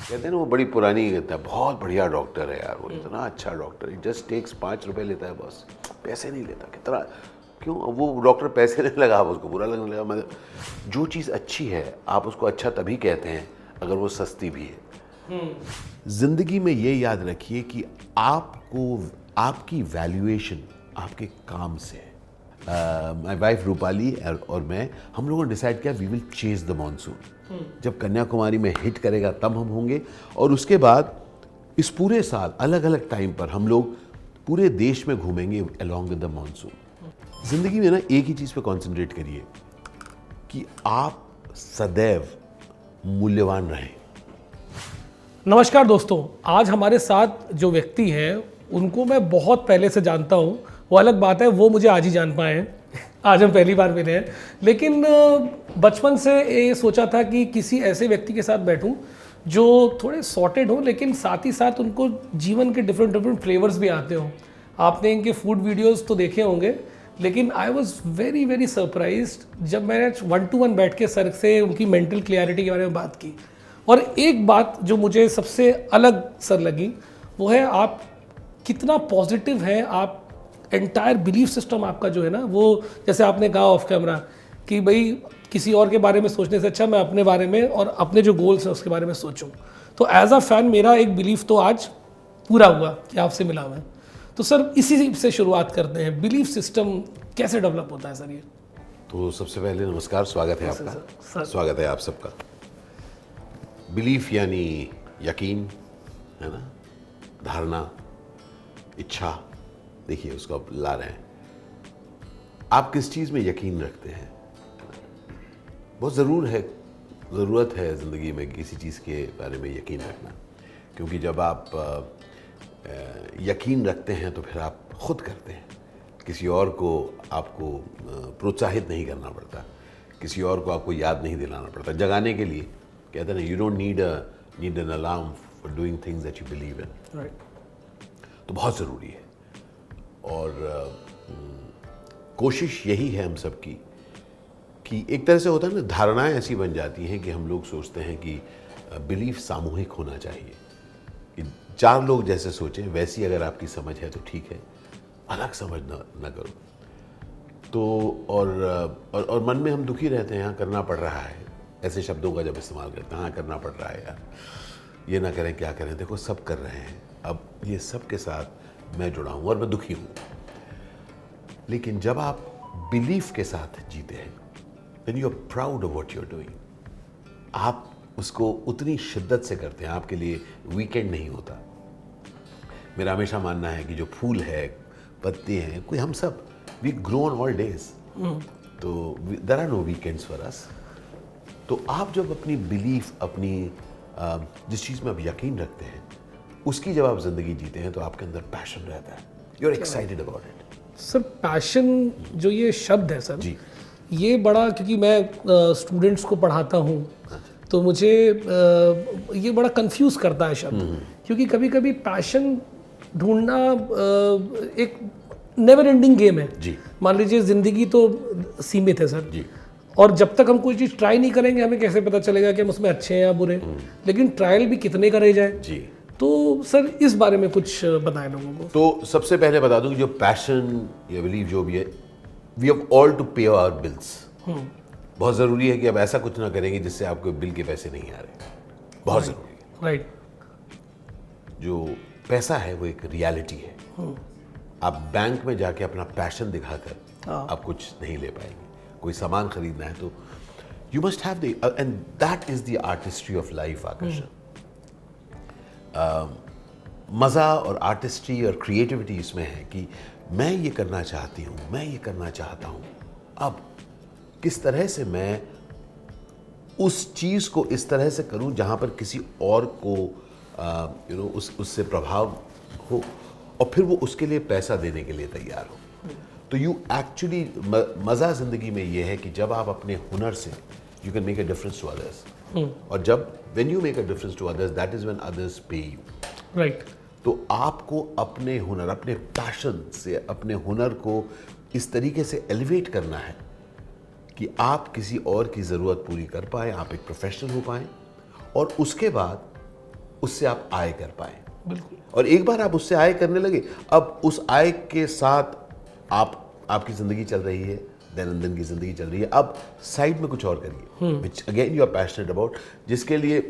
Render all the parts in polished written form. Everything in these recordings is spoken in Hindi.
कहते हैं ना वो बड़ी पुरानी कहता है, बहुत बढ़िया डॉक्टर है यार वो, इतना अच्छा डॉक्टर है, जस्ट टेक्स 5 रुपए लेता है बस, पैसे नहीं लेता। कितना क्यों? वो डॉक्टर पैसे नहीं लगा, आप उसको बुरा लगने लगा। मतलब जो चीज़ अच्छी है आप उसको अच्छा तभी कहते हैं अगर वो सस्ती भी है। ज़िंदगी में ये याद रखिए कि आपको आपकी वैल्यूएशन आपके काम से है। माय वाइफ रूपाली और मैं, हम लोगों ने डिसाइड किया we will chase the monsoon. जब कन्याकुमारी में हिट करेगा तब हम होंगे, और उसके बाद इस पूरे साल अलग अलग टाइम पर हम लोग पूरे देश में घूमेंगे अलॉन्ग विद द मॉनसून। जिंदगी में ना एक ही चीज़ पे कॉन्सेंट्रेट करिए कि आप सदैव मूल्यवान रहें। नमस्कार दोस्तों, आज हमारे साथ जो व्यक्ति हैं उनको मैं बहुत पहले से जानता हूँ। वो अलग बात है वो मुझे आज ही जान पाए हैं। आज हम पहली बार मिले हैं, लेकिन बचपन से ये सोचा था कि किसी ऐसे व्यक्ति के साथ बैठूं जो थोड़े सॉर्टेड हो, लेकिन साथ ही साथ उनको जीवन के डिफरेंट डिफरेंट फ्लेवर्स भी आते हों। आपने इनके फूड वीडियोस तो देखे होंगे, लेकिन I was very very surprised जब मैंने 1 to 1 बैठ के सर से उनकी मेंटल क्लियरिटी के बारे में बात की। और एक बात जो मुझे सबसे अलग सर लगी वो है आप कितना पॉजिटिव है। आप एंटायर बिलीफ सिस्टम आपका जो है ना, वो जैसे आपने कहा ऑफ कैमरा कि भाई किसी और के बारे में सोचने से अच्छा मैं अपने बारे में और अपने जो गोल्स हैं उसके बारे में सोचूं। तो एज अ फैन मेरा एक बिलीफ तो आज पूरा हुआ कि आपसे मिला मैं। तो सर इसी से शुरुआत करते हैं, बिलीफ सिस्टम कैसे डेवलप होता है सर ये? तो सबसे पहले नमस्कार, स्वागत है सर, आपका। स्वागत है आप सबका। बिलीफ यानी यकीन, है ना, धारणा, इच्छा। देखिए उसको आप ला रहे हैं, आप किस चीज़ में यकीन रखते हैं। बहुत ज़रूरत है ज़िंदगी में किसी चीज़ के बारे में यकीन रखना, क्योंकि जब आप यकीन रखते हैं तो फिर आप खुद करते हैं। किसी और को आपको प्रोत्साहित नहीं करना पड़ता, किसी और को आपको याद नहीं दिलाना पड़ता जगाने के लिए। कहते हैं ना, you don't need an alarm for doing things that you believe in. Right. तो बहुत ज़रूरी है। और कोशिश यही है हम सब की कि एक तरह से होता है ना, धारणाएं ऐसी बन जाती हैं कि हम लोग सोचते हैं कि बिलीफ सामूहिक होना चाहिए, कि 4 लोग जैसे सोचें वैसी अगर आपकी समझ है तो ठीक है, अलग समझ ना करो। तो और मन में हम दुखी रहते हैं, हाँ करना पड़ रहा है, ऐसे शब्दों का जब इस्तेमाल करते हैं, हाँ करना पड़ रहा है यार, ये ना करें क्या करें, देखो सब कर रहे हैं, अब ये सब के साथ मैं जुड़ा हूँ और मैं दुखी हूँ। लेकिन जब आप बिलीफ के साथ जीते हैं, then you are proud of what you're doing। आप उसको उतनी शिद्दत से करते हैं, आपके लिए वीकेंड नहीं होता। मेरा हमेशा मानना है कि जो फूल है, पत्ते हैं, कोई हम सब we grow on all days, तो there are no weekends for us. तो आप जब अपनी बिलीफ, अपनी जिस चीज़ में आप यकीन रखते हैं, उसकी जब आप जिंदगी जीते हैं तो आपके अंदर पैशन रहता है, you are excited about it. Sir passion जो ये शब्द है सर जी, ये बड़ा, क्योंकि मैं स्टूडेंट्स को पढ़ाता हूँ तो मुझे ये बड़ा कंफ्यूज करता है शब्द, क्योंकि कभी कभी पैशन ढूंढना एक नेवर एंडिंग गेम है। जी, मान लीजिए ज़िंदगी तो सीमित है सर जी, और जब तक हम कोई चीज़ ट्राई नहीं करेंगे हमें कैसे पता चलेगा कि हम उसमें अच्छे हैं या बुरे। लेकिन ट्रायल भी कितने करे जाए। जी। तो सर इस बारे में कुछ बताएं लोगों को। तो सबसे पहले बता दूं कि जो पैशन या बिलीव जो भी है, वी हैव ऑल टू पे आवर बिल्स। बहुत ज़रूरी है कि अब ऐसा कुछ ना करेंगे जिससे आपको बिल के पैसे नहीं आ रहे, बहुत ज़रूरी है। राइट। जो पैसा है वो एक रियलिटी है। आप बैंक में जाके अपना पैशन दिखाकर आप कुछ नहीं ले पाएंगे। कोई सामान खरीदना है तो you must have the, and that is the artistry of life. आकर्षण, मज़ा और आर्टिस्ट्री और क्रिएटिविटी इसमें है कि मैं ये करना चाहती हूँ, मैं ये करना चाहता हूँ, अब किस तरह से मैं उस चीज़ को इस तरह से करूँ जहाँ पर किसी और को उससे प्रभाव हो और फिर वो उसके लिए पैसा देने के लिए तैयार हो। तो यू एक्चुअली, मज़ा ज़िंदगी में ये है कि जब आप अपने हुनर से you can make a difference to others, और जब when you make a difference to others that is when others pay you. Right. तो आपको अपने हुनर, अपने पैशन से अपने हुनर को इस तरीके से एलिवेट करना है कि आप किसी और की ज़रूरत पूरी कर पाए, आप एक प्रोफेशनल हो पाएँ, और उसके बाद उससे आप आय कर पाए। बिल्कुल। और एक बार आप उससे आय करने लगे, अब उस आय के साथ आपकी ज़िंदगी चल रही है, दैनंदिन की ज़िंदगी चल रही है। अब साइड में कुछ और करिए, which again you are passionate about, जिसके लिए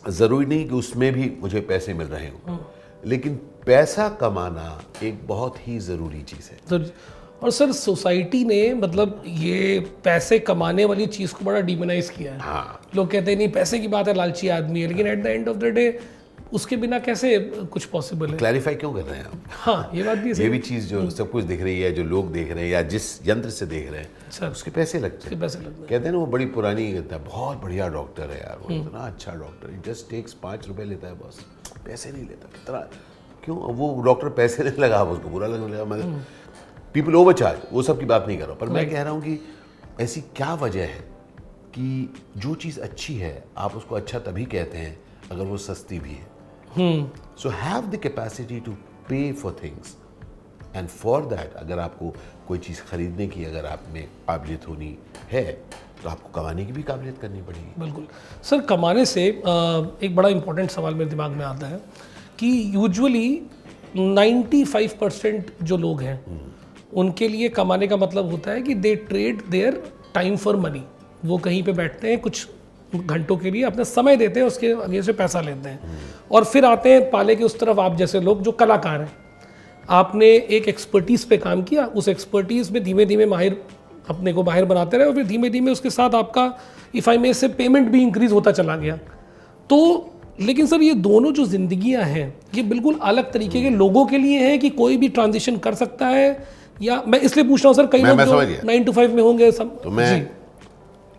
ज़रूरी नहीं कि उसमें भी मुझे पैसे मिल रहे हों, लेकिन पैसा कमाना एक बहुत ही ज़रूरी चीज़ है। और सर सोसाइटी ने मतलब ये पैसे कमाने वाली चीज़ को बड़ा डिमोनाइज किया है। हाँ, लोग कहते हैं नहीं पैसे की बात है, लालची आदमी है, लेकिन at the end of the day उसके बिना कैसे कुछ पॉसिबल है। क्लैरिफाई क्यों कर रहे हैं आप? हाँ, ये बात भी है ये भी चीज़ जो सब कुछ दिख रही है, जो लोग देख रहे हैं या जिस यंत्र से देख रहे हैं, सर उसके पैसे लगते उसके हैं। पैसे लगते हैं। कहते हैं ना वो बड़ी पुरानी कहता है, बहुत बढ़िया डॉक्टर है यार, वो इतना अच्छा डॉक्टर है, जस्ट टेक्स 5 रुपए लेता है बस, पैसे नहीं लेता। कितना क्यों? वो डॉक्टर पैसे नहीं लगा, उसको बुरा लगने लगा। मतलब पीपल ओवरचार्ज, वो सब की बात नहीं कर रहा हूँ, पर मैं कह रहा हूँ कि ऐसी क्या वजह है कि जो चीज़ अच्छी है आप उसको अच्छा तभी कहते हैं अगर वो सस्ती भी है। So have the capacity to pay for things, and for that अगर आपको कोई चीज़ खरीदने की अगर आप में काबिलियत होनी है तो आपको कमाने की भी काबिलियत करनी पड़ेगी। बिल्कुल। सर कमाने से एक बड़ा इंपॉर्टेंट सवाल मेरे दिमाग में आता है कि यूजुअली 95% जो लोग हैं उनके लिए कमाने का मतलब होता है कि दे trade their time for money. वो कहीं पे बैठते हैं, कुछ घंटों के लिए अपना समय देते हैं, उसके आगे से पैसा लेते हैं और फिर आते हैं पाले के उस तरफ आप जैसे लोग जो कलाकार हैं। आपने एक एक्सपर्टीज़ पे काम किया, उस एक्सपर्टीज़ में धीमे धीमे माहिर अपने को माहिर बनाते रहे और फिर धीमे धीमे उसके साथ आपका इफ़ आई मे से पेमेंट भी इंक्रीज होता चला गया। तो लेकिन सर ये दोनों जो जिंदगियां हैं ये बिल्कुल अलग तरीके के लोगों के लिए हैं कि कोई भी ट्रांजिशन कर सकता है, या मैं इसलिए पूछ रहा हूँ सर कई लोग जो 9 to 5 में होंगे सब। तो मैं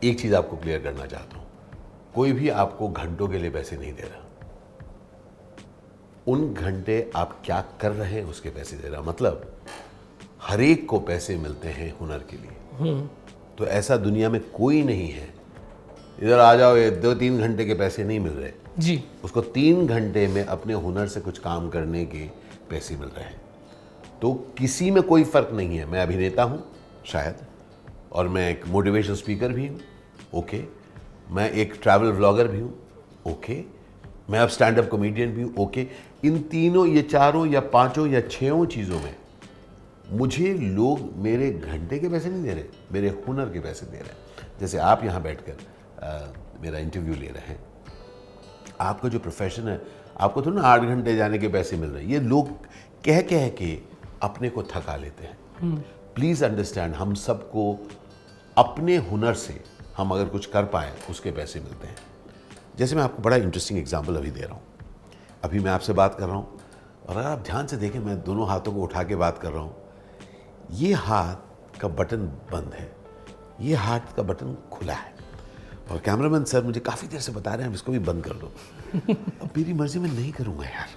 एक चीज़ आपको क्लियर करना चाहता हूँ, कोई भी आपको घंटों के लिए पैसे नहीं दे रहा, उन घंटे आप क्या कर रहे हैं उसके पैसे दे रहा। मतलब हर एक को पैसे मिलते हैं हुनर के लिए। तो ऐसा दुनिया में कोई नहीं है इधर आ जाओ ये 2-3 घंटे के पैसे नहीं मिल रहे जी, उसको 3 घंटे में अपने हुनर से कुछ काम करने के पैसे मिल रहे हैं। तो किसी में कोई फ़र्क नहीं है। मैं अभिनेता हूँ शायद, और मैं एक मोटिवेशनल स्पीकर भी हूँ, ओके, मैं एक ट्रैवल व्लॉगर भी हूँ, ओके, मैं अब स्टैंड अप कॉमेडियन भी हूँ, ओके। इन तीनों, ये चारों या पांचों या छहों चीज़ों में मुझे लोग मेरे घंटे के पैसे नहीं दे रहे, मेरे हुनर के पैसे दे रहे हैं। जैसे आप यहाँ बैठकर मेरा इंटरव्यू ले रहे हैं, आपका जो प्रोफेशन है आपको तो ना 8 घंटे जाने के पैसे मिल रहे हैं। ये लोग कह कह के अपने को थका लेते हैं। प्लीज़ अंडरस्टैंड, हम सबको अपने हुनर से हम अगर कुछ कर पाएँ उसके पैसे मिलते हैं। जैसे मैं आपको बड़ा इंटरेस्टिंग एग्जांपल अभी दे रहा हूँ। अभी मैं आपसे बात कर रहा हूँ और अगर आप ध्यान से देखें, मैं दोनों हाथों को उठा के बात कर रहा हूँ। ये हाथ का बटन बंद है, ये हाथ का बटन खुला है, और कैमरामैन सर मुझे काफ़ी देर से बता रहे हैं इसको भी बंद कर दो। अब मेरी मर्जी में नहीं करूँगा यार,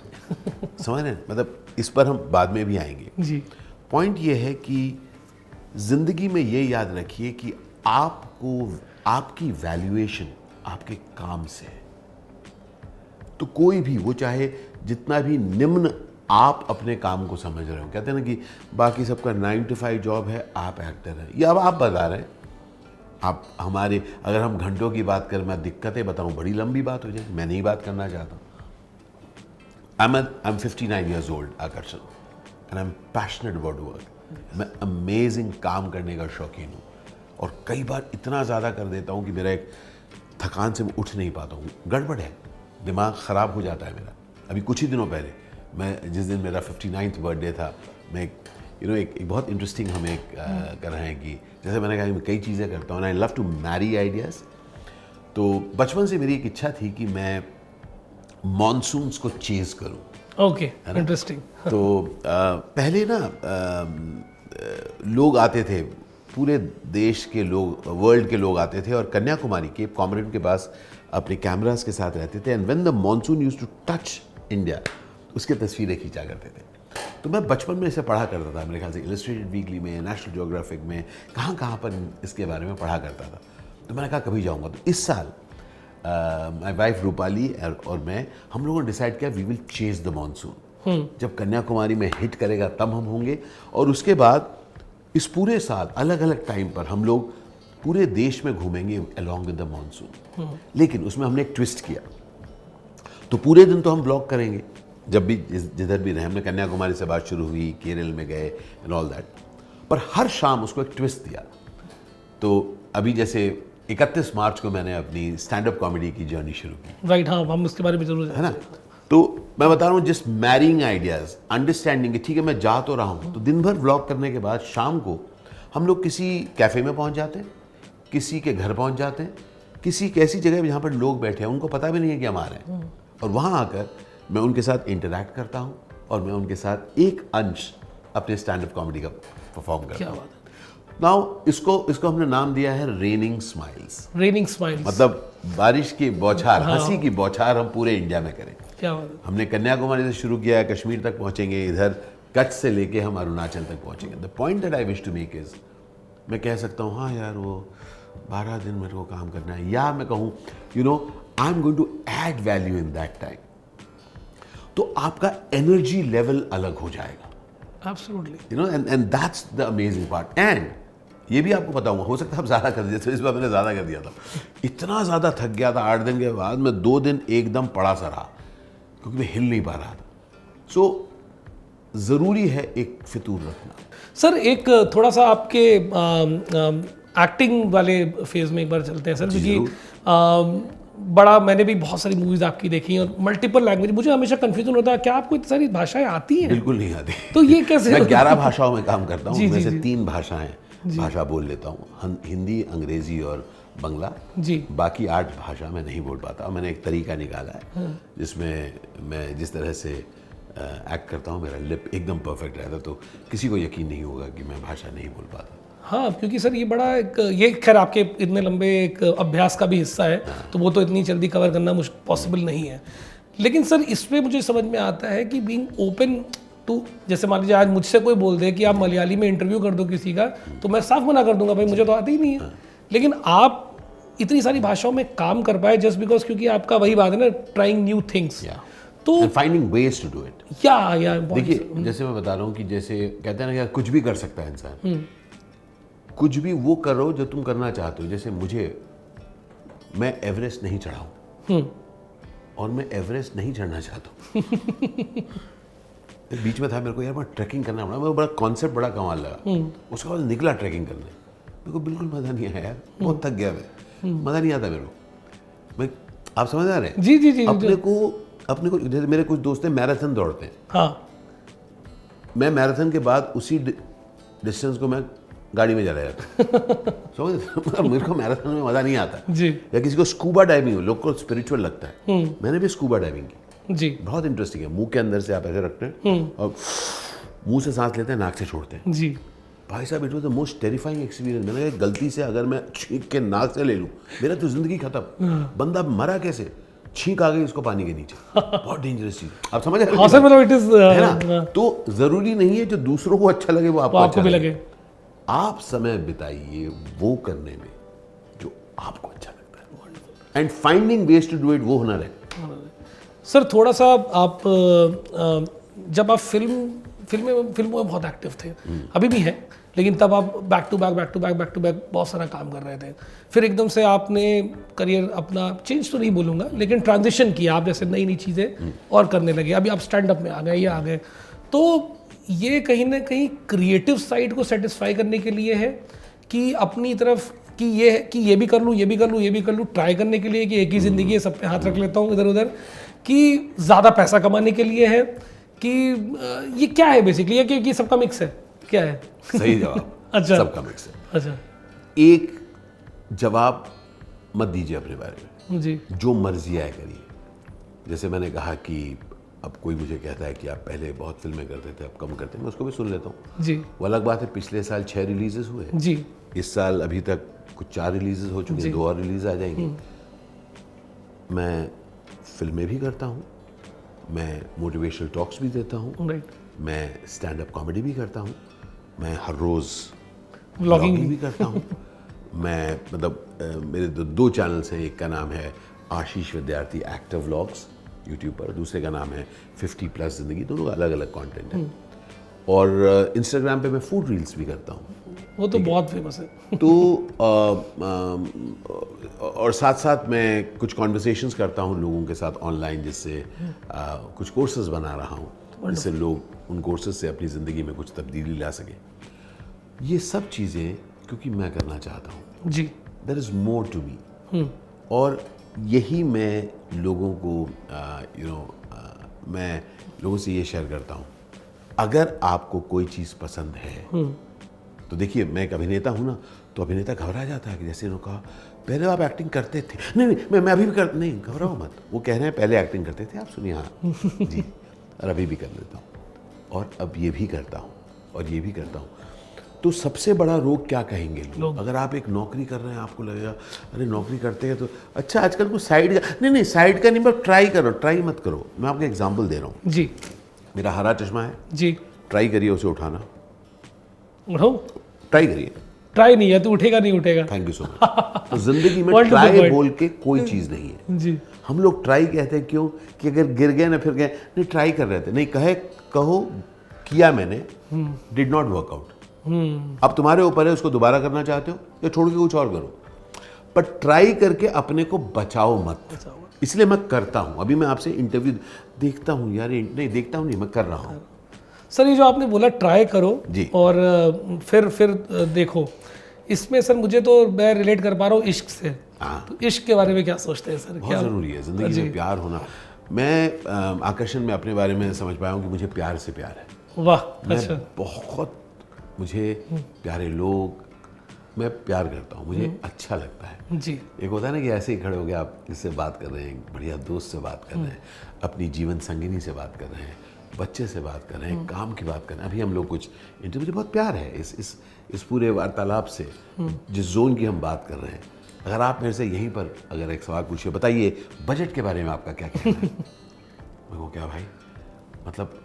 समझ रहे हैं? मतलब इस पर हम बाद में भी आएंगे जी। पॉइंट ये है कि ज़िंदगी में ये याद रखिए कि आपको, आपकी वैल्यूएशन आपके काम से है। तो कोई भी, वो चाहे जितना भी निम्न आप अपने काम को समझ रहे हो, कहते हैं ना कि बाकी सबका 9 to 5 जॉब है, आप एक्टर हैं, ये अब आप बता रहे हैं। आप हमारे, अगर हम घंटों की बात करें, मैं दिक्कतें बताऊं, बड़ी लंबी बात हो जाए, मैं नहीं बात करना चाहता। I'm 59 years old, आकर्षण, and I'm passionate about work। मैं अमेजिंग काम करने का शौकीन हूँ, और कई बार इतना ज़्यादा कर देता हूँ कि मेरा एक थकान से मैं उठ नहीं पाता हूँ, गड़बड़ है, दिमाग ख़राब हो जाता है मेरा। अभी कुछ ही दिनों पहले, मैं जिस दिन मेरा 59th बर्थडे था, मैं एक बहुत इंटरेस्टिंग हम एक कर रहे हैं कि जैसे मैंने कहा मैं कई चीज़ें करता हूँ, I love to marry ideas. तो बचपन से मेरी एक इच्छा थी कि मैं मॉनसून्स को चेज़ करूँ। Okay, interesting. तो पहले ना लोग आते थे, पूरे देश के लोग, वर्ल्ड के लोग आते थे और कन्याकुमारी के कॉमरेड के पास अपने कैमरास के साथ रहते थे, and when the monsoon used to touch India, उसके तस्वीरें खींचा करते थे। तो मैं बचपन में इसे पढ़ा करता था, मेरे ख्याल से इलस्ट्रेटेड वीकली में, नेशनल ज्योग्राफिक में, कहाँ पर इसके बारे में पढ़ा करता था। तो मैंने कहा कभी जाऊँगा। तो इस साल माय वाइफ रूपाली और मैं, हम लोगों ने डिसाइड किया we will chase the monsoon. जब कन्याकुमारी में हिट करेगा तब हम होंगे, और उसके बाद इस पूरे साल अलग अलग टाइम पर हम लोग पूरे देश में घूमेंगे अलॉन्ग विद द मॉनसून। लेकिन उसमें हमने एक ट्विस्ट किया। तो पूरे दिन तो हम ब्लॉग करेंगे, जब भी जिधर भी रहे। हमने कन्याकुमारी से बात शुरू हुई, केरल में गए एंड ऑल दैट, पर हर शाम उसको एक ट्विस्ट दिया। तो अभी जैसे 31 मार्च को मैंने अपनी स्टैंड अप कॉमेडी की जर्नी शुरू की। राइट, हाँ, हम उसके बारे में जरूर है ना। तो मैं बता रहा हूँ, जिस मैरिंग आइडियाज, अंडरस्टैंडिंग कि ठीक है मैं जा तो रहा हूँ, तो दिन भर व्लॉग करने के बाद शाम को हम लोग किसी कैफे में पहुँच जाते हैं, किसी के घर पहुँच जाते हैं, किसी ऐसी जगह जहाँ पर लोग बैठे हैं, उनको पता भी नहीं है कि हम आ रहे हैं, और वहाँ आकर मैं उनके साथ इंटरैक्ट करता हूँ और मैं उनके साथ एक अंश अपने स्टैंड अप कॉमेडी का परफॉर्म करता क्या हूँ। बात है। नाउ इसको हमने नाम दिया है रेनिंग स्माइल्स। रेनिंग स्माइल्स, मतलब बारिश की बौछार, हंसी की बौछार हम पूरे इंडिया में करें। क्या बात है। हमने कन्याकुमारी से शुरू किया, कश्मीर तक पहुंचेंगे, इधर कच्छ से लेके हम अरुणाचल तक पहुंचेंगे। The point that I wish to make is, मैं कह सकता हूँ हाँ यार वो 12 दिन मेरे को काम करना है, या मैं कहूँ you know I am going to add value in that time, तो आपका एनर्जी लेवल अलग हो जाएगा। Absolutely. You know, and that's the amazing part. And ये भी आपको बताऊंगा, हो सकता है आप ज़्यादा कर दिए, तो इस बार मैंने ज़्यादा कर दिया था। इतना ज़्यादा थक गया था 8 दिन के बाद, मैं 2 दिन एकदम पड़ा सा रहा क्योंकि मैं हिल नहीं पा रहा था। सो ज़रूरी है एक फितूर रखना। सर एक थोड़ा सा आपके एक्टिंग वाले फेज में एक बार चलते हैं सर, क्योंकि बड़ा मैंने भी बहुत सारी मूवीज आपकी देखी हैं और मल्टीपल लैंग्वेज, मुझे हमेशा कंफ्यूजन होता है क्या आपको इतनी सारी भाषाएं आती हैं? बिल्कुल नहीं आती। तो ये कैसे? मैं 11 भाषाओं में काम करता हूँ, जी, उनमें जी, से जी। 3 भाषा बोल लेता हूँ, हिंदी, अंग्रेजी और बंगला। जी। बाकी 8 भाषा मैं नहीं बोल पाता। मैंने एक तरीका निकाला है जिसमें मैं जिस तरह से एक्ट करता हूँ, मेरा लिप एकदम परफेक्ट रहता है, तो किसी को यकीन नहीं होगा कि मैं भाषा नहीं बोल पाता। हाँ, क्योंकि सर ये बड़ा एक, ये खैर आपके इतने लंबे एक अभ्यास का भी हिस्सा है, तो वो तो इतनी जल्दी कवर करना पॉसिबल नहीं है। लेकिन सर इसमें मुझे समझ में आता है कि बीइंग ओपन टू, जैसे मान लीजिए आज मुझसे कोई बोल दे कि आप मलयाली में इंटरव्यू कर दो किसी का, तो मैं साफ मना कर दूंगा, भाई मुझे तो आती ही नहीं है। लेकिन आप इतनी सारी भाषाओं में काम कर पाए जस्ट बिकॉज, क्योंकि आपका वही बात है ना, ट्राइंग न्यू थिंग्स। तो finding ways to do it. या देखिए, जैसे मैं बता रहा हूँ कि जैसे कहते हैं ना कि कुछ भी कर सकता है इंसान, कुछ भी वो कर रहा हो जो तुम करना चाहते हो। जैसे मैं एवरेस्ट नहीं चढ़ा हूं, और मैं एवरेस्ट नहीं चढ़ना चाहता हूं। बीच में था मेरे को यार ट्रैकिंग करना पड़ा, मेरे को बड़ा कॉन्सेप्ट बड़ा कमाल लगा। उसके बाद निकला ट्रैकिंग करने, मेरे को बिल्कुल मजा नहीं आया यार, बहुत थक गया मैं, मजा नहीं आता मेरे को। मैं, आप समझ आ रहे हैं? जी जी जी। अपने को जैसे मेरे कुछ दोस्त हैं मैराथन दौड़ते हैं, हाँ, मैं मैराथन के बाद उसी डिस्टेंस को मैं गाड़ी में जा रहा था। समझ, मेरे को मैराथन में मजा नहीं आता जी या किसी को स्कूबा डाइविंग हो, लोग को स्पिरिचुअल लगता है, मैंने भी स्कूबा डाइविंग की, जी बहुत इंटरेस्टिंग है। मुंह के अंदर से आप ऐसे रखते हैं और मुंह से सांस लेते हैं, नाक से छोड़ते हैं। जी। भाई साहब, it was the most terrifying experience. मैंने कहा गलती से अगर मैं छींक के नाक से ले लूं, मेरा तो जिंदगी खत्म। बंदा मरा कैसे? छींक आ गई उसको पानी के नीचे। बहुत डेंजरस चीज, आप समझ रहे हैं? हाँ सर, मतलब इट इज है ना? तो जरूरी नहीं है जो दूसरों को अच्छा लगे वो आपको अच्छा भी लगे। आप समय बिताइए वो करने में जो आपको अच्छा लगता है, and finding ways to do it, वो हुनर है। सर थोड़ा सा आप जब आप फिल्मों में बहुत एक्टिव थे, अभी भी हैं, लेकिन तब आप बैक टू बैक बहुत सारा काम कर रहे थे। फिर एकदम से आपने करियर अपना चेंज तो नहीं बोलूँगा, लेकिन ट्रांजिशन किया आप, जैसे नई नई चीज़ें और करने लगे। अभी आप स्टैंड अप में आ गए, ये आ गए, तो ये कहीं ना कहीं क्रिएटिव साइड को सेटिस्फाई करने के लिए है कि अपनी तरफ कि ये भी कर लूँ, ट्राई करने के लिए कि एक ही ज़िंदगी है, सब पे हाथ रख लेता हूँ इधर उधर, कि ज़्यादा पैसा कमाने के लिए है, कि ये क्या है बेसिकली? ये कि सबका मिक्स है, क्या है? सही जवाब। अच्छा, सबका मिक्स है। अच्छा, एक जवाब मत दीजिए अपने बारे में, जी जो मर्जी आए करिए। जैसे मैंने कहा कि अब कोई मुझे कहता है कि आप पहले बहुत फिल्में करते थे, अब कम करते हैं, मैं उसको भी सुन लेता हूँ। जी, वो अलग बात है, पिछले साल 6 रिलीजेस हुए, जी इस साल अभी तक कुछ 4 रिलीजेस हो चुकी हैं, 2 और रिलीज आ जाएंगी। मैं फिल्में भी करता हूँ, मैं मोटिवेशनल टॉक्स भी देता हूँ, राइट, मैं स्टैंड अप कॉमेडी भी करता हूँ, मैं हर रोज़ व्लॉगिंग व्लॉगिंग भी करता हूँ। मैं मेरे 2 चैनल्स हैं, एक का नाम है आशीष विद्यार्थी एक्टर व्लॉग्स यूट्यूब पर, दूसरे का नाम है 50+ जिंदगी, दोनों का अलग अलग कंटेंट है। और इंस्टाग्राम पे मैं फूड रील्स भी करता हूँ। वो तो बहुत फेमस है। तो और साथ साथ मैं कुछ कॉन्वर्सेशंस करता हूँ लोगों के साथ ऑनलाइन, जिससे कुछ कोर्सेज बना रहा हूँ, जिससे लोग उन कोर्सेज से अपनी ज़िंदगी में कुछ तब्दीली ला सकें। ये सब चीज़ें क्योंकि मैं करना चाहता हूँ। जी। There is more to me, और यही मैं लोगों को मैं लोगों से ये शेयर करता हूँ। अगर आपको कोई चीज़ पसंद है तो देखिए, मैं एक अभिनेता हूँ ना, तो अभिनेता घबरा जाता है कि जैसे उन्होंने कहा पहले आप एक्टिंग करते थे, नहीं मैं अभी भी कर, नहीं घबराओ मत, वो कह रहे हैं पहले एक्टिंग करते थे, आप सुनिए हाँ जी, और अभी भी कर लेता हूँ, और अब ये भी करता हूँ, और ये भी करता हूँ। तो सबसे बड़ा रोग क्या कहेंगे लोग? अगर आप एक नौकरी कर रहे हैं, आपको लगेगा अरे नौकरी करते हैं तो अच्छा, आजकल को साइड का नहीं, साइड का नहीं, बस ट्राई करो, ट्राई मत करो। मैं आपको एग्जाम्पल दे रहा हूँ जी। मेरा हरा चश्मा है जी। ट्राई करिए उसे उठाना, उठाओ, ट्राई करिए। ट्राई नहीं है तो उठेगा नहीं उठेगा। Thank you so much. तो जिंदगी में Wonderful ट्राई point. बोल के कोई चीज नहीं है। जी। हम लोग ट्राई कहते हैं क्यों? कि अगर गिर गए ना फिर गए, नहीं ट्राई कर रहे थे, नहीं कहो किया मैंने, डिड नॉट वर्क आउट। अब तुम्हारे ऊपर है, उसको दोबारा करना चाहते हो या छोड़ के कुछ और करो, पर ट्राई करके अपने को बचाओ मत। इसलिए मैं करता हूं। अभी मैं आपसे इंटरव्यू देखता हूं यार, नहीं देखता हूं, नहीं मैं कर रहा हूं। सर, ये जो आपने बोला ट्राई करो जी। और फिर देखो, इसमें सर मुझे तो मैं रिलेट कर पा रहा हूँ इश्क से। हाँ। तो इश्क के बारे में क्या सोचते हैं सर? बहुत ज़रूरी है ज़िंदगी में प्यार होना। मैं आकर्षण में अपने बारे में समझ पाया हूँ कि मुझे प्यार से प्यार है। वाह, मैं अच्छा। बहुत, मुझे प्यारे लोग, मैं प्यार करता हूँ, मुझे अच्छा लगता है। जी। एक होता है ना कि ऐसे ही खड़े हो गए, आप इससे बात कर रहे हैं, बढ़िया दोस्त से बात कर रहे हैं, अपनी जीवन संगिनी से बात कर रहे हैं, बच्चे से बात कर रहे हैं, काम की बात कर रहे हैं। अभी हम लोग कुछ इंटरव्यू, मुझे बहुत प्यार है इस पूरे वार्तालाप से, जिस जोन की हम बात कर रहे हैं। अगर आप मेरे से यहीं पर अगर एक सवाल पूछिए, बताइए बजट के बारे में आपका क्या कहना है? मैं कहूँ क्या भाई, मतलब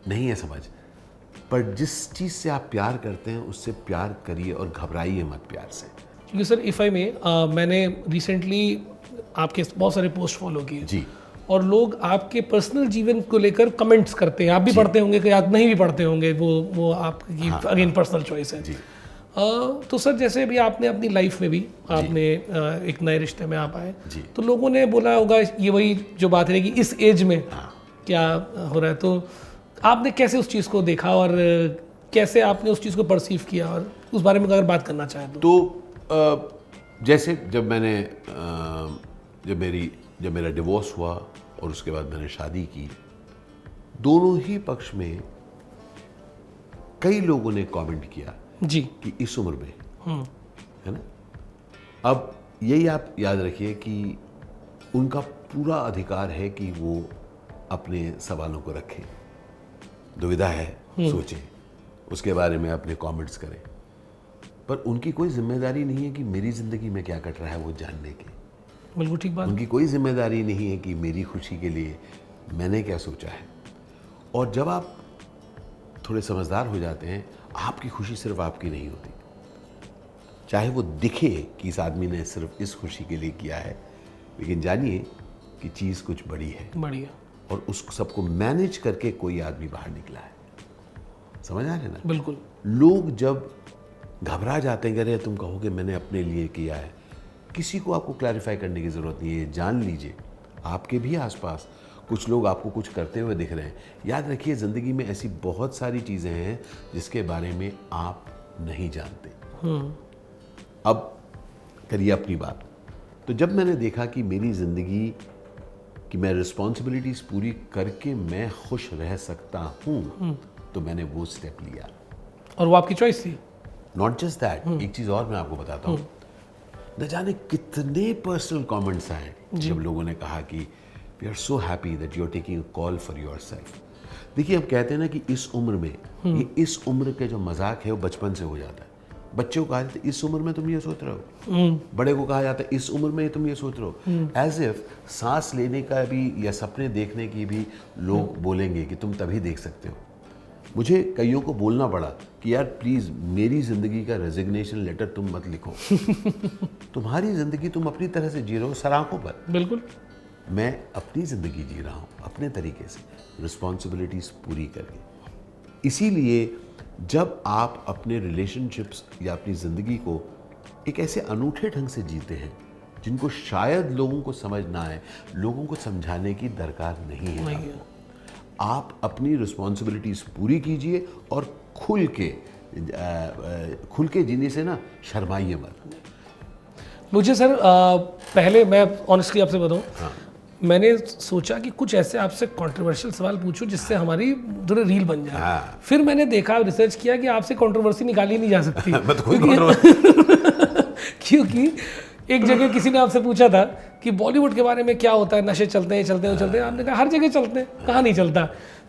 नहीं है समझ, पर जिस चीज़ से आप प्यार करते हैं उससे प्यार करिए और घबराइए मत प्यार से। क्योंकि सर इफ़ आई में मैंने रिसेंटली आपके बहुत सारे पोस्ट फॉलो किए जी। और लोग आपके पर्सनल जीवन को लेकर कमेंट्स करते हैं। आप भी पढ़ते होंगे कि आप नहीं भी पढ़ते होंगे, वो आपकी अगेन पर्सनल चॉइस है। जी। तो सर जैसे अभी आपने अपनी लाइफ में भी आपने एक नए रिश्ते में आप आए, तो लोगों ने बोला होगा ये वही जो बात है कि इस एज में क्या हो रहा है, तो आपने कैसे उस चीज़ को देखा और कैसे आपने उस चीज़ को परसीव किया, और उस बारे में अगर बात करना चाहें तो जैसे जब मैंने जब मेरा डिवोर्स हुआ और उसके बाद मैंने शादी की, दोनों ही पक्ष में कई लोगों ने कमेंट किया जी कि इस उम्र में, है ना। अब यही आप याद रखिए कि उनका पूरा अधिकार है कि वो अपने सवालों को रखें, दुविधा है सोचें, उसके बारे में अपने कमेंट्स करें, पर उनकी कोई जिम्मेदारी नहीं है कि मेरी ज़िंदगी में क्या कट रहा है वो जानने की। बिल्कुल ठीक बात। उनकी कोई जिम्मेदारी नहीं है कि मेरी खुशी के लिए मैंने क्या सोचा है। और जब आप थोड़े समझदार हो जाते हैं, आपकी खुशी सिर्फ आपकी नहीं होती, चाहे वो दिखे कि इस आदमी ने सिर्फ इस खुशी के लिए किया है, लेकिन जानिए कि चीज़ कुछ बड़ी है, बढ़िया, और उस सबको मैनेज करके कोई आदमी बाहर निकला है। समझ आ रहे हैं ना? बिल्कुल। लोग जब घबरा जाते हैं कि अरे तुम कहोगे मैंने अपने लिए किया है, किसी को आपको क्लैरिफाई करने की ज़रूरत नहीं है। जान लीजिए आपके भी आसपास कुछ लोग आपको कुछ करते हुए दिख रहे हैं। याद रखिए ज़िंदगी में ऐसी बहुत सारी चीज़ें हैं जिसके बारे में आप नहीं जानते। अब करिए अपनी बात। तो जब मैंने देखा कि मेरी ज़िंदगी कि मैं रिस्पॉन्सिबिलिटीज़ पूरी करके मैं खुश रह सकता हूँ, तो मैंने वो स्टेप लिया। और वो आपकी चॉइस थी। नॉट जस्ट दैट, एक चीज़ और मैं आपको बताता हूँ। न जाने कितने पर्सनल कमेंट्स आए जब लोगों ने कहा कि we are so happy that you are taking a call for yourself. देखिए, हम कहते हैं ना कि इस उम्र में, ये इस उम्र के जो मजाक है वो बचपन से हो जाता है। बच्चों को कहा जाता है इस उम्र में तुम ये सोच रहे हो, बड़े को कहा जाता है इस उम्र में तुम ये सोच रहे हो। एज इफ सांस लेने का भी या सपने देखने की भी लोग बोलेंगे कि तुम तभी देख सकते हो। मुझे कईयों को बोलना पड़ा कि यार प्लीज़ मेरी ज़िंदगी का रेजिग्नेशन लेटर तुम मत लिखो। तुम्हारी ज़िंदगी तुम अपनी तरह से जी रहे हो, सराखों पर। बिल्कुल। मैं अपनी ज़िंदगी जी रहा हूँ अपने तरीके से, रिस्पॉन्सिबिलिटीज़ पूरी करके। इसीलिए जब आप अपने रिलेशनशिप्स या अपनी ज़िंदगी को एक ऐसे अनूठे ढंग से जीते हैं जिनको शायद लोगों को समझ ना आए, लोगों को समझाने की दरकार नहीं है नहीं है। आप अपनी रिस्पॉन्सिबिलिटीज़ पूरी कीजिए और खुल के जीने से ना शर्माइए मत। मुझे सर पहले मैं ऑनेस्टली आपसे बताऊं, हाँ। मैंने सोचा कि कुछ ऐसे आपसे कंट्रोवर्शियल सवाल पूछूं जिससे हमारी थोड़ी रील बन जाए। हाँ। फिर मैंने देखा, रिसर्च किया कि आपसे कंट्रोवर्सी निकाली नहीं जा सकती। मैं तो कोई controversy- क्योंकि एक जगह किसी ने आपसे पूछा था कि बॉलीवुड के बारे में क्या होता है, नशे चलते हैं चलते हैं चलते हैं, आपने कहा हर जगह चलते हैं, कहाँ नहीं चलता।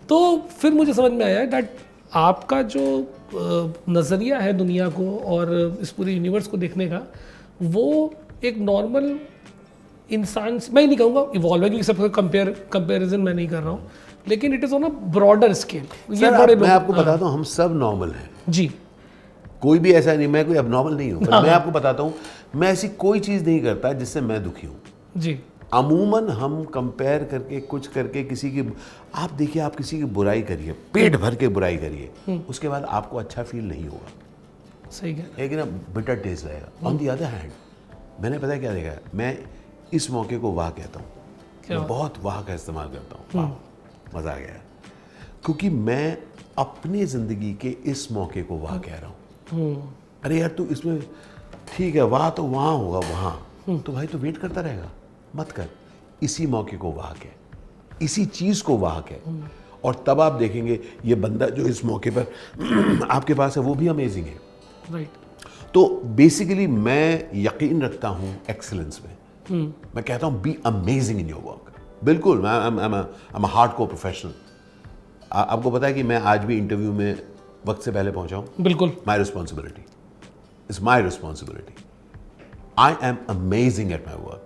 तो फिर मुझे समझ में आया दैट आपका जो नज़रिया है दुनिया को और इस पूरे यूनिवर्स को देखने का, वो एक नॉर्मल इंसान से, मैं नहीं कहूँगा इवॉल्व है क्योंकि सबका कंपेरिजन मैं नहीं कर रहा हूँ, लेकिन it is on a broader scale. ये बड़े मैं आपको बताता हूँ, हम सब नॉर्मल हैं, जी, कोई भी ऐसा नहीं, मैं कोई अब नॉर्मल नहीं हूँ, पर मैं आपको बताता हूँ, मैं ऐसी कोई चीज़ नहीं करता जिससे मैं दुखी हूँ। जी, अमूमन हम कंपेयर करके कुछ करके किसी की, आप देखिए, आप किसी की बुराई करिए, पेट भर के बुराई करिए, उसके बाद आपको अच्छा फील नहीं होगा, सही कह एक ना बिटर टेस्ट रहेगा। ऑन दी अदर हैंड, मैंने पता है क्या देखा है, मैं इस मौके को वाह कहता हूँ, मैं बहुत वाह का इस्तेमाल करता हूँ, वाह, मज़ा आ गया, क्योंकि मैं अपनी ज़िंदगी के इस मौके को वाह कह रहा हूँ। अरे यार, तू इसमें ठीक है, वाह तो वहाँ होगा, वहाँ तो भाई तो वेट करता रहेगा, मत कर, इसी मौके को वाह कह, इसी चीज़ को वाह कह, और तब आप देखेंगे ये बंदा जो इस मौके पर आपके पास है वो भी अमेजिंग है। राइट। तो बेसिकली मैं यकीन रखता हूँ एक्सीलेंस में। मैं कहता हूँ be amazing in your work. बिल्कुल, मैं एम हार्डकोर प्रोफेशनल। आपको पता है कि मैं आज भी इंटरव्यू में वक्त से पहले पहुंचा हूँ। बिल्कुल। My responsibility, it's my responsibility. I am amazing at my work,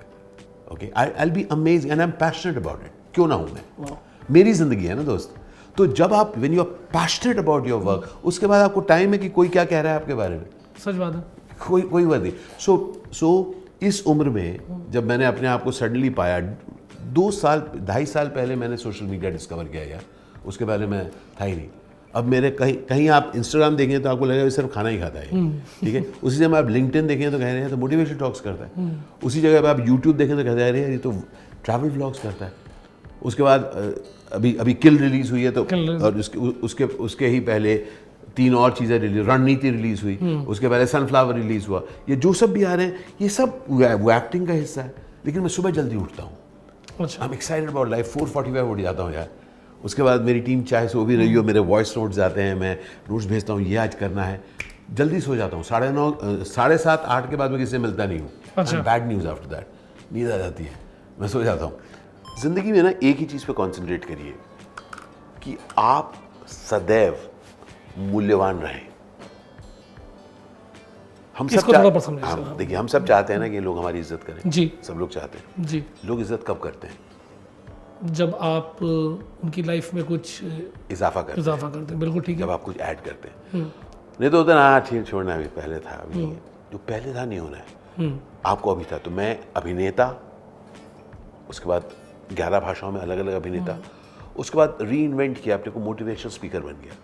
okay, I will be amazing and I am passionate about it. क्यों ना हूँ मैं, मेरी जिंदगी है ना दोस्त। तो जब आप when you are passionate about your work, उसके बाद आपको टाइम है कि कोई क्या कह रहा है आपके बारे में, सच बात है। कोई बात नहीं। सो इस उम्र में जब मैंने अपने आप को सडनली पाया, 2.5 साल पहले मैंने सोशल मीडिया डिस्कवर किया यार, उसके पहले मैं था ही नहीं। अब मेरे कहीं आप इंस्टाग्राम देखेंगे तो आपको लगेगा सिर्फ खाना ही खाता है, ठीक है। उसी जगह आप लिंक्डइन देखेंगे तो कह रहे हैं तो मोटिवेशन टॉक्स करता है। उसी जगह पर आप यूट्यूब देखें तो कहते हैं ये तो ट्रैवल व्लॉग्स करता है। उसके बाद अभी किल रिलीज हुई है, तो और उसके ही पहले 3 और चीज़ें रिलीज, रणनीति रिलीज हुई, उसके पहले सनफ्लावर रिलीज हुआ। ये जो सब भी आ रहे हैं ये सब वो एक्टिंग का हिस्सा है। लेकिन मैं सुबह जल्दी उठता हूँ, अच्छा। I am excited about life. 4:45 उठ जाता हूँ यार। उसके बाद मेरी टीम चाहे सो भी रही हो, मेरे वॉइस नोट्स आते हैं, मैं नोट्स भेजता हूँ, ये आज करना है। जल्दी सो जाता हूँ, 9:30 7:30 8 के बाद मैं किसी से मिलता नहीं हूँ। अच्छा। बैड न्यूज़ आफ्टर दैट, नींद आ जाती है, मैं सो जाता हूँ। ज़िंदगी में ना एक ही चीज़ पे कॉन्सेंट्रेट करिए कि आप सदैव मूल्यवान रहें। हम सब देखिए, हम सब चाहते हैं ना कि लोग हमारी इज्जत करें। जी, सब लोग चाहते हैं जी। लोग इज्जत कब करते हैं? जब आप उनकी लाइफ में कुछ इजाफा करते हैं। बिल्कुल ठीक है। जब आप कुछ ऐड करते हैं। नहीं तो होता ना, ठीक छोड़ना, अभी पहले था, अभी नहीं है। जो पहले था नहीं होना है, आपको अभी था। तो मैं अभिनेता, उसके बाद 11 भाषाओं में अलग अलग अभिनेता, उसके बाद री इन्वेंट किया अपने को, मोटिवेशनल स्पीकर बन गया।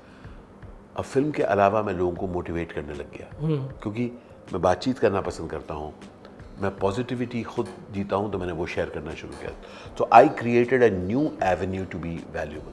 अब फिल्म के अलावा मैं लोगों को मोटिवेट करने लग गया, क्योंकि मैं बातचीत करना पसंद करता हूँ, मैं पॉजिटिविटी खुद जीता हूँ, तो मैंने वो शेयर करना शुरू किया। तो I created a new avenue to be valuable.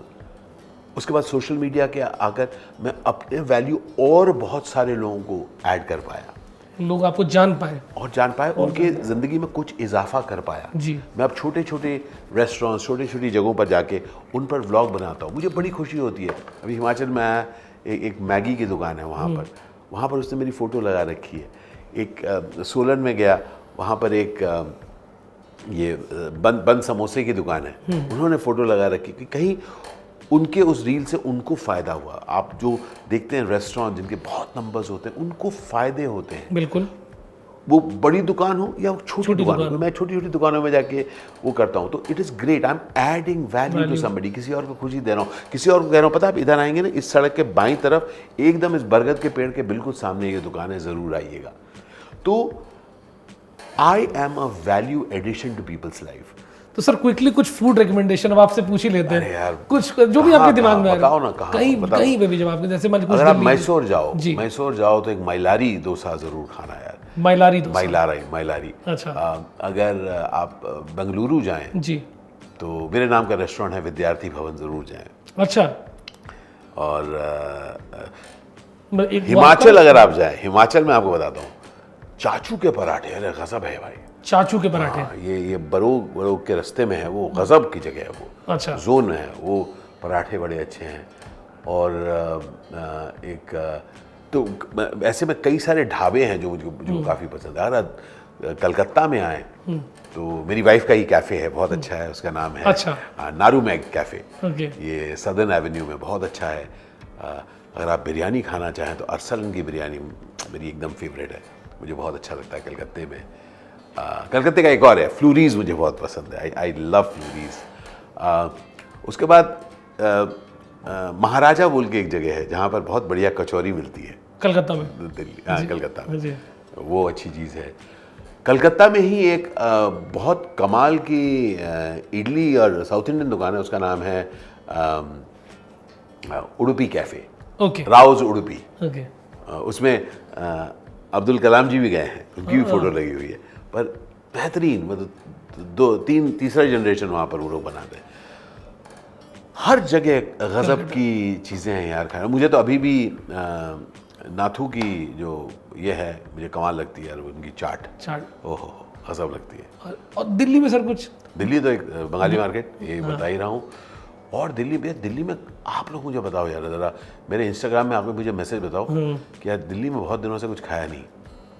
उसके बाद सोशल मीडिया के आकर मैं अपने वैल्यू और बहुत सारे लोगों को ऐड कर पाया, लोग आपको जान पाए, उनके ज़िंदगी में कुछ इजाफा कर पाया। जी। मैं अब छोटे छोटे रेस्टोरेंट्स, छोटी छोटी जगहों पर जाके उन पर व्लॉग बनाता हूँ, मुझे बड़ी खुशी होती है। अभी हिमाचल में आया, एक मैगी की दुकान है वहाँ पर उसने मेरी फ़ोटो लगा रखी है। एक सोलन में गया, वहाँ पर एक ये बंद समोसे की दुकान है, उन्होंने फ़ोटो लगा रखी कि कहीं उनके उस रील से उनको फ़ायदा हुआ। आप जो देखते हैं रेस्टोरेंट जिनके बहुत नंबर्स होते हैं, उनको फ़ायदे होते हैं। बिल्कुल। वो बड़ी दुकान हो या छोटी दुकान हो, मैं छोटी छोटी दुकानों में जाके वो करता हूँ। तो it is great, I am adding value to somebody, किसी और को खुशी दे रहा हूँ, किसी और को कह रहा हूँ पता आप इधर आएंगे ना, इस सड़क के बाईं तरफ एकदम इस बरगद के पेड़ के बिल्कुल सामने ये दुकान है, ज़रूर आइएगा। तो I am a value addition to people's life. तो सर क्विकली कुछ फूड रिकमेंडेशन अब आपसे पूछ ही लेते अरे हैं, यार, कुछ जो भी आपके दिमाग में आ रहा बताओ ना, कहाँ कहीं बताओ। कहीं पे भी जब आपके जैसे मान कुछ अगर आप दिल्ली- मैसूर जाओ, जी। मैसूर जाओ तो एक माइलारी डोसा जरूर खाना यार। माइलारी डोसा। माइलारी। अच्छा। अगर आप बेंगलुरु जाएं जी। तो मेरे नाम का रेस्टोरेंट है, विद्यार्थी भवन, जरूर जाएं। अच्छा। और एक हिमाचल अगर आप जाएं, हिमाचल में आपको बताता हूँ, चाचू के पराठे, अरे गजब है भाई। चाचू के पराठे। हाँ, ये बरोग के रास्ते में है, वो गजब की जगह है, वो अच्छा। जोन है, वो पराठे बड़े अच्छे हैं। और तो ऐसे में कई सारे ढाबे हैं जो काफ़ी पसंद है। अगर कलकत्ता में आए तो मेरी वाइफ का ही कैफ़े है, बहुत अच्छा है, उसका नाम है अच्छा। नारू मैग कैफ़े। ओके। ये सदर्न एवेन्यू में बहुत अच्छा है। अगर आप बिरयानी खाना चाहें तो अरसलन की बिरयानी मेरी एकदम फेवरेट है, मुझे बहुत अच्छा लगता है कलकत्ते में। कलकत्ते का एक और है फ्लूरीज, मुझे बहुत पसंद है, आई लव फ्लूरीज। उसके बाद महाराजा बोल के एक जगह है जहाँ पर बहुत बढ़िया कचौरी मिलती है, कलकत्ता में। दिल्ली, हाँ कलकत्ता में, जी। वो अच्छी चीज़ है। कलकत्ता में ही एक बहुत कमाल की इडली और साउथ इंडियन दुकान है, उसका नाम है Udupi cafe, okay. Rouse Udupi. Okay. उसमें अब्दुल कलाम जी भी गए हैं, उनकी भी फोटो लगी हुई है। पर बेहतरीन, मतलब तीसरा जनरेशन वहाँ पर वो लोग बनाते हैं। हर जगह गजब की चीज़ें हैं यार खाना। मुझे तो अभी भी नाथू की जो ये है मुझे कमाल लगती है यार, उनकी चाट, ओहो गजब लगती है। और दिल्ली में सर कुछ? दिल्ली तो एक बंगाली मार्केट, ये बता ही रहा हूँ। और दिल्ली में आप लोग मुझे बताओ यार ज़रा, मेरे इंस्टाग्राम में आप लोग मुझे मैसेज बताओ कि यार दिल्ली में बहुत दिनों से कुछ खाया नहीं।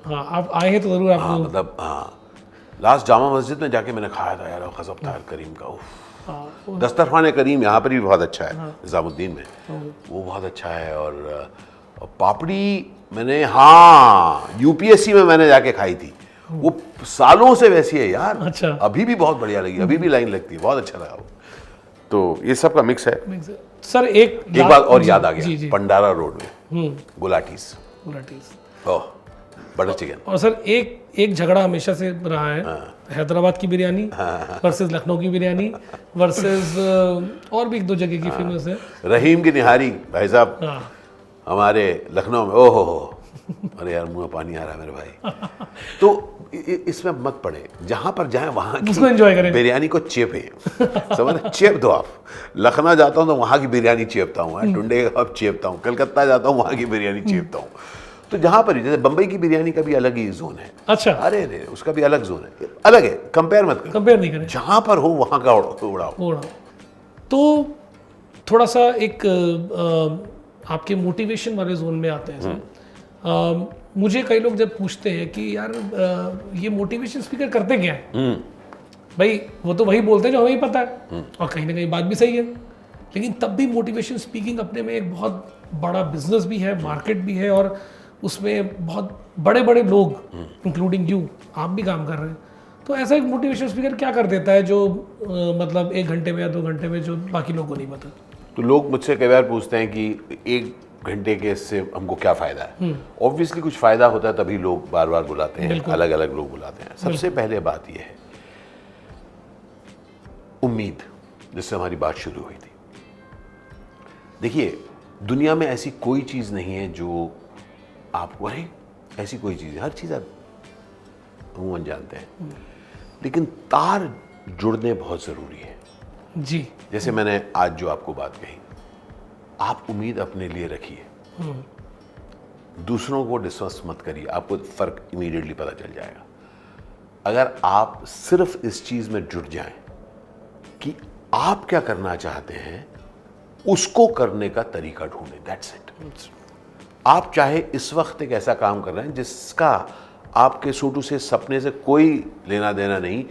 हाँ, आप आए हैं तो ज़रूर आपको। हाँ मतलब, हाँ लास्ट जामा मस्जिद में जाके मैंने खाया था यार, गजब था करीम का। उफ, दस्तरखान करीम यहाँ पर भी बहुत अच्छा है, निज़ामुद्दीन में, वो बहुत अच्छा है। और पापड़ी मैंने, हाँ यूपीएससी में मैंने जाके खाई थी, वो सालों से वैसी है यार। अच्छा। अभी भी बहुत बढ़िया लगी, अभी भी लाइन लगती है, बहुत अच्छा लगा वो। तो ये सब का मिक्स है। सर एक बात और याद आ गया, पंडारा रोड में गुलाटीज, ओह बटर चिकन। और सर एक झगड़ा हमेशा से रहा है, हैदराबाद की बिरयानी वर्सेस लखनऊ की बिरयानी वर्सेस और भी एक दो जगह की फेमस है, रहीम की निहारी भाई साहब हमारे लखनऊ में, ओहो हो, अरे यार मुंह में पानी आ रहा है मेरे भाई। तो इसमें मत पड़े, जहां पर जाए वहां की उसको एंजॉय करें, बिरयानी को चेपे, समझ चेप दो आप। लखनऊ जाता हूँ तो वहां की बिरयानी चेपता हूँ, टुंडे का कबाब चेपता हूँ, कलकत्ता जाता हूँ वहां की बिरयानी चेपता हूँ। तो जहां पर जैसे बंबई की बिरयानी का भी अलग ही जोन है। अच्छा। अरे उसका भी अलग जोन है, अलग है, कंपेयर मत करो, कंपेयर नहीं करें, जहां पर हो वहां का उड़ाओ। तो थोड़ा सा एक आपके मोटिवेशन वाले जोन में आते हैं सर। मुझे कई लोग जब पूछते हैं कि यार ये मोटिवेशन स्पीकर करते क्या है, भाई वो तो वही बोलते हैं जो हमें ही पता है, और कहीं ना कहीं बात भी सही है, लेकिन तब भी मोटिवेशन स्पीकिंग अपने में एक बहुत बड़ा बिजनेस भी है, मार्केट भी है, और उसमें बहुत बड़े बड़े लोग इंक्लूडिंग यू, आप भी काम कर रहे हैं। तो ऐसा एक मोटिवेशन स्पीकर क्या कर देता है जो मतलब 1 घंटे में या 2 घंटे में जो बाकी लोगों को नहीं पता? तो लोग मुझसे कई बार पूछते हैं कि 1 घंटे के इससे हमको क्या फ़ायदा है। ऑब्वियसली कुछ फ़ायदा होता है तभी लोग बार बार बुलाते हैं, अलग अलग लोग बुलाते हैं। सबसे पहले बात यह है उम्मीद, जिससे हमारी बात शुरू हुई थी। देखिए दुनिया में ऐसी कोई चीज़ नहीं है जो आपको, अरे ऐसी कोई चीज़ है, हर चीज़ आप अमूमन जानते हैं, लेकिन तार जुड़ने बहुत ज़रूरी है जी। जैसे मैंने आज जो आपको बात कही, आप उम्मीद अपने लिए रखिए, दूसरों को डिस्कस मत करिए, आपको फ़र्क इमीडिएटली पता चल जाएगा। अगर आप सिर्फ इस चीज़ में जुट जाएं कि आप क्या करना चाहते हैं, उसको करने का तरीका ढूंढें, दैट्स इट। आप चाहे इस वक्त एक ऐसा काम कर रहे हैं जिसका आपके सोटू से सपने से कोई लेना देना नहीं,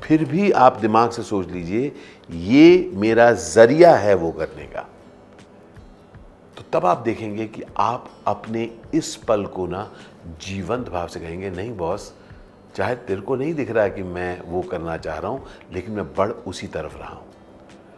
फिर भी आप दिमाग से सोच लीजिए ये मेरा जरिया है वो करने का, तो तब आप देखेंगे कि आप अपने इस पल को ना जीवंत भाव से कहेंगे, नहीं बॉस, चाहे तेरे को नहीं दिख रहा है कि मैं वो करना चाह रहा हूं, लेकिन मैं बढ़ उसी तरफ रहा हूं।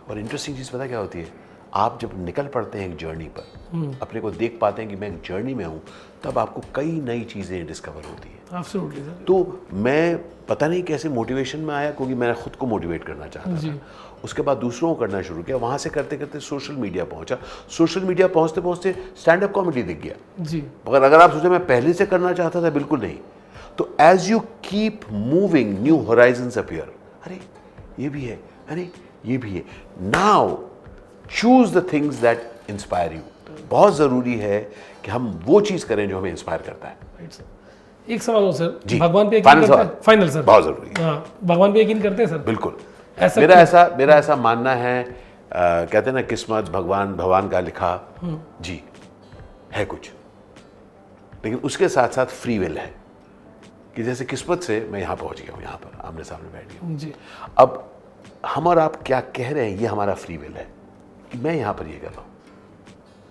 और इंटरेस्टिंग चीज़ पता क्या होती है, आप जब निकल पड़ते हैं एक जर्नी पर, अपने को देख पाते हैं कि मैं एक जर्नी में हूँ, तब आपको कई नई चीज़ें डिस्कवर होती हैं। Absolutely sir. तो मैं पता नहीं कैसे मोटिवेशन में आया, क्योंकि मैंने खुद को मोटिवेट करना चाहता था। उसके बाद दूसरों को करना शुरू किया, वहाँ से करते करते सोशल मीडिया पहुँचा। सोशल मीडिया पहुँचते पहुँचते स्टैंड अप कॉमेडी दिख गया जी। मगर अगर आप सोचें मैं पहले से करना चाहता था, बिल्कुल नहीं। तो as you keep moving new horizons appear, अरे ये भी है, अरे ये भी है। Now choose the things that inspire you. बहुत ज़रूरी है कि हम वो चीज़ करें जो हमें इंस्पायर करता है। Right sir. एक सवाल हो सर, जी, भगवान पे यकीन फाइनल करते सवाल। हैं? फाइनल सर, बहुत ज़रूरी है। हाँ, भगवान पे यकीन करते हैं सर? बिल्कुल। ऐसा मेरा ऐसा मानना है, कहते हैं ना किस्मत भगवान का लिखा, जी है कुछ, लेकिन उसके साथ साथ फ्री विल है कि जैसे किस्मत से मैं यहाँ पहुँच गया हूँ, यहाँ पर आमने सामने बैठ गया हूँ। जी। अब हम और आप क्या कह रहे हैं, ये हमारा फ्री विल है कि मैं यहाँ पर ये कर रहा हूँ।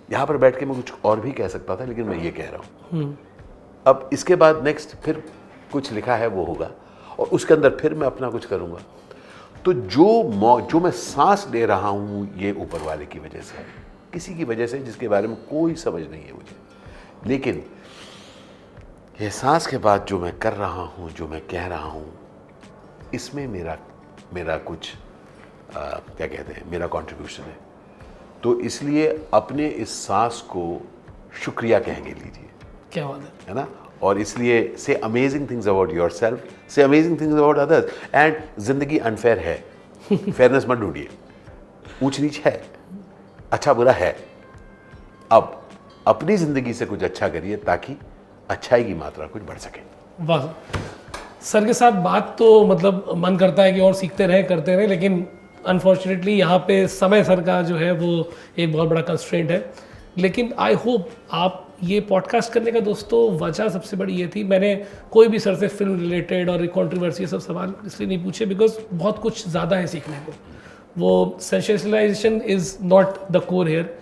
यहाँ पर बैठ के मैं कुछ और भी कह सकता था, लेकिन मैं ये कह रहा हूँ। अब इसके बाद नेक्स्ट फिर कुछ लिखा है वो होगा, और उसके अंदर फिर मैं अपना कुछ करूँगा। तो जो मैं सांस ले रहा हूँ, ये ऊपर वाले की वजह से है, किसी की वजह से जिसके बारे में कोई समझ नहीं है मुझे। लेकिन ये सांस के बाद जो मैं कर रहा हूँ, जो मैं कह रहा हूँ, इसमें मेरा कुछ क्या कहते हैं, मेरा कंट्रीब्यूशन है। तो इसलिए अपने इस सांस को शुक्रिया कहेंगे, लीजिए। क्या बात है ना। और इसलिए से अमेजिंग थिंग्स अबाउट योरसेल्फ, से amazing things about others. And जिंदगी अनफेयर है, फेयरनेस मत ढूंढिए। ऊंच नीच है, अच्छा बुरा है। अब अपनी जिंदगी से कुछ अच्छा करिए ताकि अच्छाई की मात्रा कुछ बढ़ सके। वाह सर के साथ बात तो मतलब मन करता है कि और सीखते रहे, करते रहे, लेकिन अनफॉर्चुनेटली यहाँ पे समय सर का जो है वो एक बहुत बड़ा कंस्ट्रेंट है। लेकिन आई होप आप ये पॉडकास्ट करने का दोस्तों वजह सबसे बड़ी ये थी, मैंने कोई भी सर से फिल्म रिलेटेड और कंट्रोवर्सी सब सवाल इसलिए नहीं पूछे बिकॉज बहुत कुछ ज़्यादा है सीखने को। वो sensationalization is not the core here.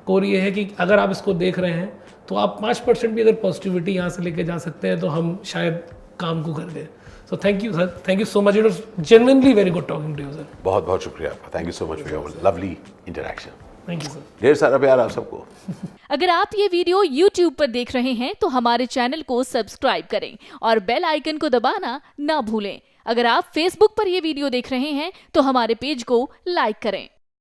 Core ये है कि अगर आप इसको देख रहे हैं तो आप 5% भी अगर पॉजिटिविटी यहाँ से लेके जा सकते हैं तो हम शायद काम को कर दें। So thank you sir, thank you so much. It was genuinely very good talking to you sir. बहुत बहुत शुक्रिया आपका। Thank you so much for your lovely interaction. Thank you sir. ढेर सारा प्यार आप सबको। अगर आप ये वीडियो YouTube पर देख रहे हैं तो हमारे चैनल को सब्सक्राइब करें और बेल आइकन को दबाना ना भूलें। अगर आप Facebook पर ये वीडियो देख रहे हैं तो हमारे पेज को लाइक करें।